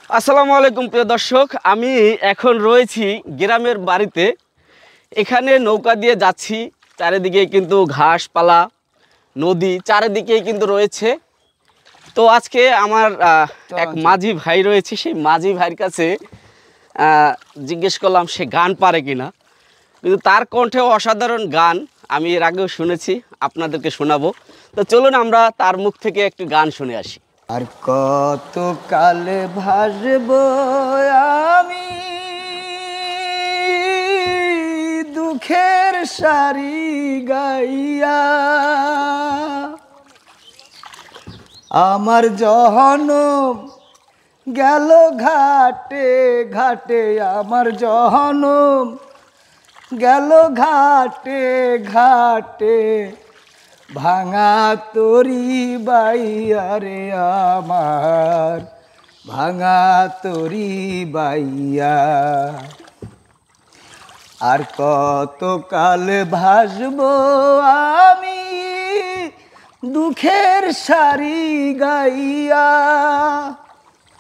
আসসালামু আলাইকুম প্রিয় দর্শক, আমি এখন রয়েছি গ্রামের বাড়িতে। এখানে নৌকা দিয়ে যাচ্ছি, চারিদিকে কিন্তু ঘাসপালা, নদী চারিদিকেই কিন্তু রয়েছে। তো আজকে আমার এক মাঝি ভাই রয়েছে, সেই মাঝি ভাইয়ের কাছে জিজ্ঞেস করলাম সে গান পারে কিনা। কিন্তু তার কণ্ঠে অসাধারণ গান আমি এর আগেও শুনেছি, আপনাদেরকে শোনাবো। তো চলুন আমরা তার মুখ থেকে একটু গান শুনে আসি। আর কত কাল ভাসব আমি দুঃখের সারি গাইয়া, আমার জহনম গেল ঘাটে ঘাটে, আমার জহনম গেল ঘাটে ঘাটে, ভাঙা তরি বাইয়া রে আমার, ভাঙা তরি বাইয়া। আর কত কাল ভাসব আমি দুঃখের সারি গাইয়া,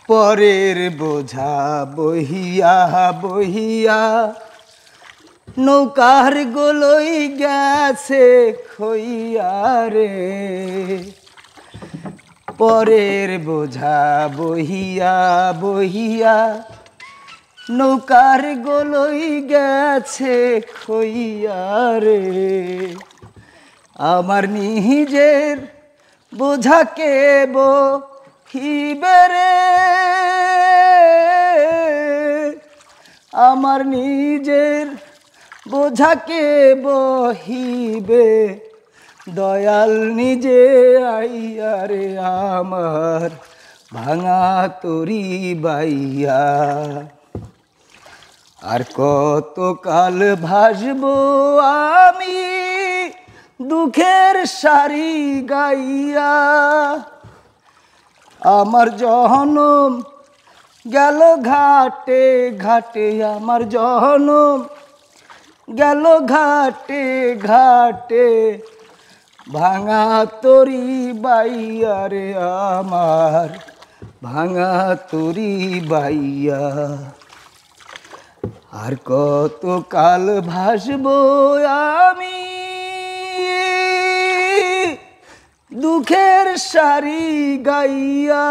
পরের বোঝা বহিয়া বহিয়া নৌকার গোলই গেছে খইয়া রে, পরের বোঝা বহিয়া বহিয়া নৌকার গোলই গেছে খইয়া রে। আমার নিজের বোঝাকে বহিবে রে, আমার নিজের বোঝাকে বহিবে, দয়াল নিজে আইয়া রে আমার, ভাঙা তরি বাইয়া। আর কত কাল ভাসব আমি দুঃখের সারি গাইয়া, আমার জহনম গেল ঘাটে ঘাটে, আমার জহনম গেল ঘাটে ঘাটে, ভাঙা তরি বাইয়া রে আমার, ভাঙা তরি বাইয়া। আর কত কাল ভাসব আমি দুঃখের সারি গাইয়া।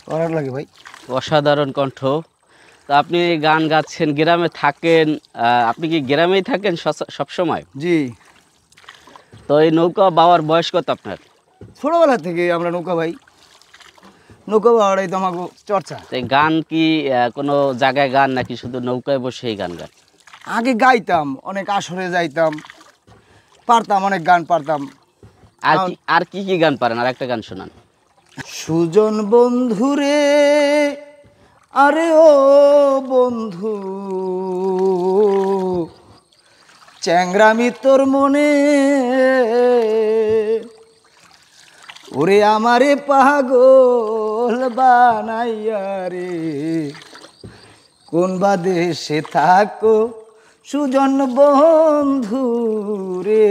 করার লাগে ভাই, অসাধারণ কণ্ঠ। তো আপনি গান গাচ্ছেন, গ্রামে থাকেন, আপনি কি গ্রামেই থাকেন সব সময়? জি। তো এই নৌকা বাওয়ার বয়স কত আপনার? ছোটবেলা থেকে আমরা নৌকা ভাই, নৌকা বাওয়াটাই তো আমাকে চর্চা। এই গান কি কোনো জায়গায় গান নাকি শুধু নৌকায় বসে এই গান গান? আগে গাইতাম, অনেক আসরে যাইতাম, পারতাম, অনেক গান পারতাম। আর কি কি গান পারেন? আর একটা গান শোনান। সুজন বন্ধুরে, আরে ও বন্ধু, চ্যাংরামি তোর মনে, ওরে আমারে পাগল বানাইয়া রে, কোন বা দেশে থাকো সুজন বন্ধু রে।